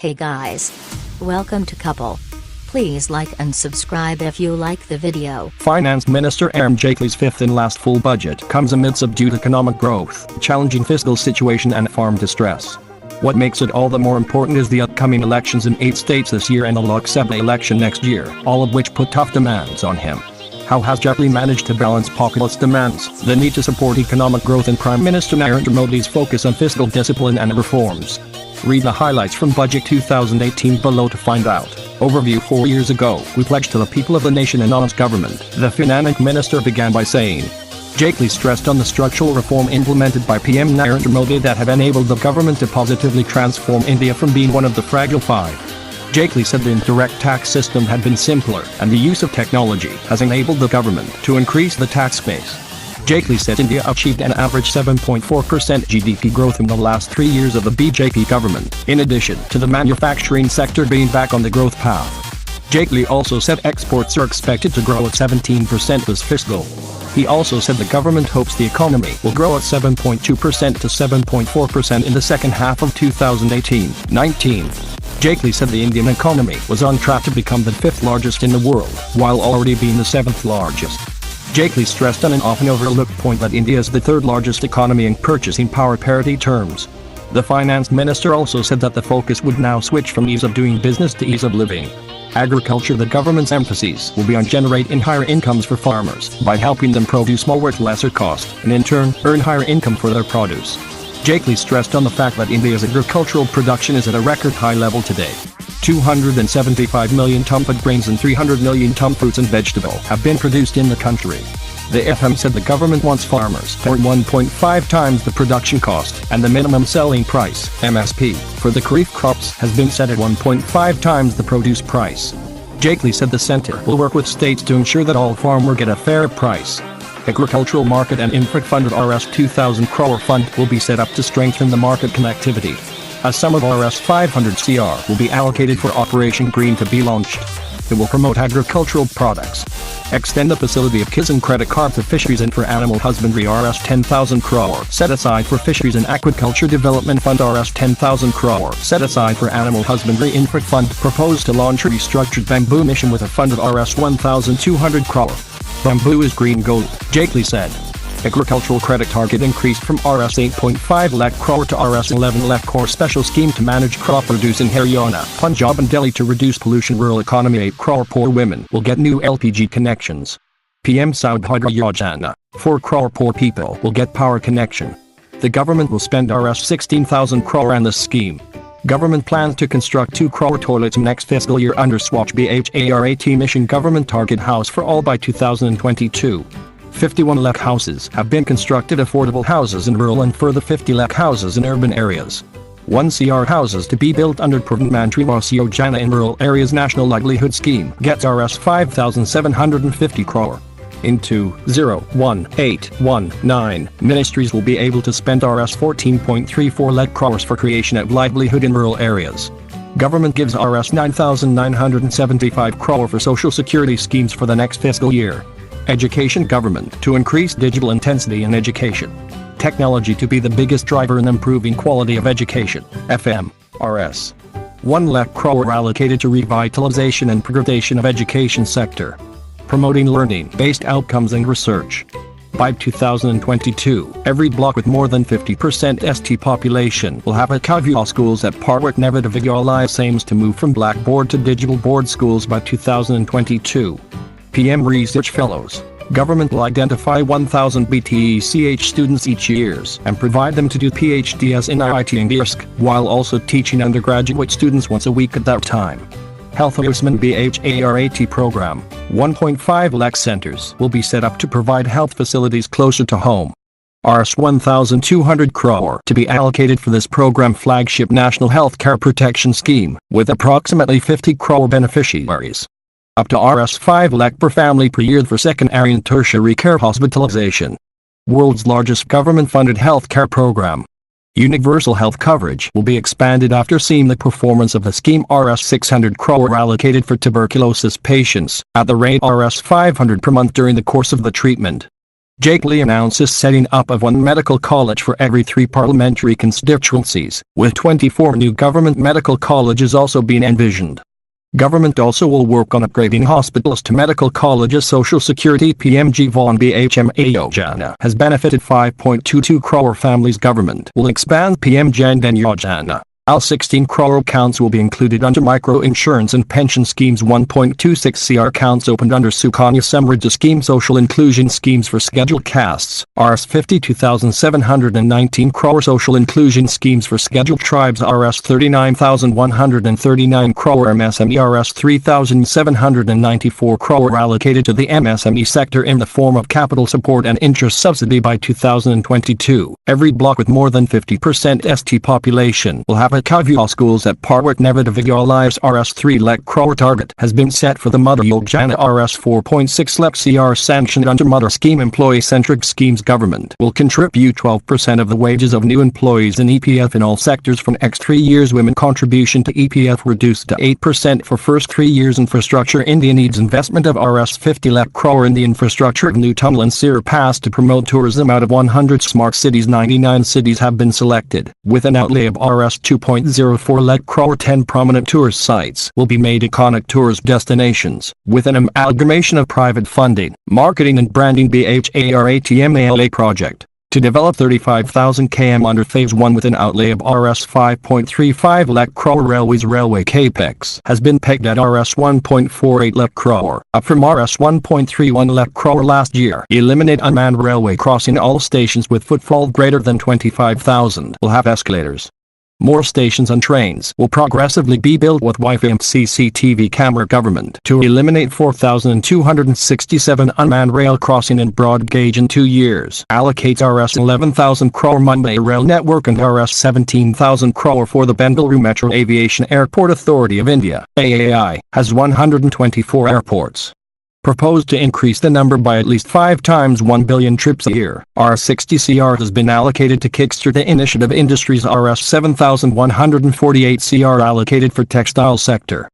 Hey guys. Welcome to Cuple. Please like and subscribe if you like the video. Finance Minister Arun Jaitley's fifth and last full budget comes amid subdued economic growth, challenging fiscal situation and farm distress. What makes it all the more important is the upcoming elections in 8 states this year and the Lok Sabha election next year, all of which put tough demands on him. How has Jaitley managed to balance populist demands, the need to support economic growth and Prime Minister Narendra Modi's focus on fiscal discipline and reforms? Read the highlights from Budget 2018 below to find out. Overview: 4 years ago, we pledged to the people of the nation an honest government, the Finance Minister began by saying. Jaitley stressed on the structural reform implemented by PM Narendra Modi that have enabled the government to positively transform India from being one of the fragile five. Jaitley said the indirect tax system had been simpler, and the use of technology has enabled the government to increase the tax base. Jaitley said India achieved an average 7.4% GDP growth in the last 3 years of the BJP government, in addition to the manufacturing sector being back on the growth path. Jaitley also said exports are expected to grow at 17% this fiscal. He also said the government hopes the economy will grow at 7.2% to 7.4% in the second half of 2018-19. Jaitley said the Indian economy was on track to become the 5th largest in the world, while already being the 7th largest. Jaitley stressed on an often overlooked point that India is the 3rd largest economy in purchasing power parity terms. The finance minister also said that the focus would now switch from ease of doing business to ease of living. Agriculture: the government's emphasis will be on generating higher incomes for farmers by helping them produce more at lesser cost, and in turn, earn higher income for their produce. Jaitley stressed on the fact that India's agricultural production is at a record high level today. 275 million ton of grains and 300 million ton fruits and vegetables have been produced in the country. The FM said the government wants farmers to earn 1.5 times the production cost, and the minimum selling price, MSP, for the Kharif crops has been set at 1.5 times the produce price. Jaitley said the centre will work with states to ensure that all farmers get a fair price. Agricultural Market and Infra Fund Rs 2,000 crore fund will be set up to strengthen the market connectivity. A sum of Rs 500 crore will be allocated for Operation Green to be launched. It will promote agricultural products. Extend the facility of Kisan Credit Card for fisheries and for animal husbandry. Rs 10,000 crore set aside for fisheries and aquaculture development fund. Rs 10,000 crore set aside for animal husbandry. Infra Fund proposed to launch a restructured bamboo mission with a fund of Rs 1,200 crore. Bamboo is green gold, Jaitley said. Agricultural credit target increased from Rs 8.5 lakh crore to Rs 11 lakh crore. Special scheme to manage crop produce in Haryana, Punjab and Delhi to reduce pollution. Rural economy: 8 crore poor women will get new LTCG connections. PM Saubhadra Yojana: 4 crore poor people will get power connection. The government will spend Rs 16,000 crore on this scheme. Government plans to construct 2 crore toilets next fiscal year under Swachh Bharat mission. Government target house for all by 2022. 51 lakh houses have been constructed, affordable houses in rural, and further 50 lakh houses in urban areas. 1 crore houses to be built under Pradhan Mantri Awas Yojana in rural areas. National Livelihood Scheme gets Rs 5,750 crore. In 2018-19, ministries will be able to spend Rs 14.34 lakh crores for creation of livelihood in rural areas. Government gives Rs 9,975 crore for social security schemes for the next fiscal year. Education: government to increase digital intensity in education. Technology to be the biggest driver in improving quality of education. FM, Rs 1 lakh crore allocated to revitalization and progression of education sector. Promoting learning-based outcomes and research. By 2022, every block with more than 50% ST population will have a Kavya schools at Parwat Nevada Vidyalaya. Aims to move from blackboard to digital board schools by 2022. PM Research Fellows: government will identify 1,000 BTECH students each year and provide them to do PhDs in IIT and IRSC, while also teaching undergraduate students once a week at that time. Health Usman Bharat program: 1.5 lakh centers will be set up to provide health facilities closer to home. Rs 1,200 crore to be allocated for this program. Flagship National Healthcare Protection Scheme, with approximately 50 crore beneficiaries. Up to Rs 5 lakh per family per year for secondary and tertiary care hospitalization. World's largest government-funded healthcare program. Universal health coverage will be expanded after seeing the performance of the scheme. Rs 600 crore allocated for tuberculosis patients, at the rate Rs 500 per month during the course of the treatment. Jaitley announces setting up of one medical college for every 3 parliamentary constituencies, with 24 new government medical colleges also being envisioned. Government also will work on upgrading hospitals to medical colleges. Social Security PMG Vaughan BHMA Yojana has benefited 5.22 crore families. Government will expand PM Jan Dhan Yojana. 16 crore accounts will be included under micro-insurance and pension schemes. 1.26 crore accounts opened under Sukanya Samriddhi scheme. Social inclusion schemes for scheduled castes. Rs 52,719 crore. Social inclusion schemes for scheduled tribes. Rs 39,139 crore. MSME Rs 3,794 crore allocated to the MSME sector in the form of capital support and interest subsidy by 2022. Every block with more than 50% ST population will have a Kavya schools at par with Nevada Lives. Rs 3 lakh crore target has been set for the Mother Yojana. Rs 4.6 lakh crore sanctioned under Mother scheme. Employee-centric schemes. Government will contribute 12% of the wages of new employees in EPF in all sectors from next 3 years. Women contribution to EPF reduced to 8% for first 3 years. Infrastructure. India needs investment of Rs 50 lakh crore in the infrastructure of new tunnel and Sir Pass to promote tourism. Out of 100 smart cities, 99 cities have been selected, with an outlay of Rs 2.04 lakh crore. 10 prominent tourist sites will be made iconic tourist destinations, with an amalgamation of private funding, marketing and branding. BHARATMALA project to develop 35,000 km under phase 1 with an outlay of Rs 5.35 lakh crore. Railway capex has been pegged at Rs 1.48 lakh crore, up from Rs 1.31 lakh crore last year. Eliminate unmanned railway crossing. All stations with footfall greater than 25,000 will have escalators. More stations and trains will progressively be built with Wi-Fi and CCTV camera. Government to eliminate 4,267 unmanned rail crossing in broad gauge in 2 years. Allocates Rs 11,000 crore Mumbai Rail Network and Rs 17,000 crore for the Bengaluru Metro. Aviation Airport Authority of India (AAI) has 124 airports. Proposed to increase the number by at least 5 times 1 billion trips a year. Rs 60 crore has been allocated to kickstart the initiative. Industries. Rs 7,148 crore allocated for textile sector.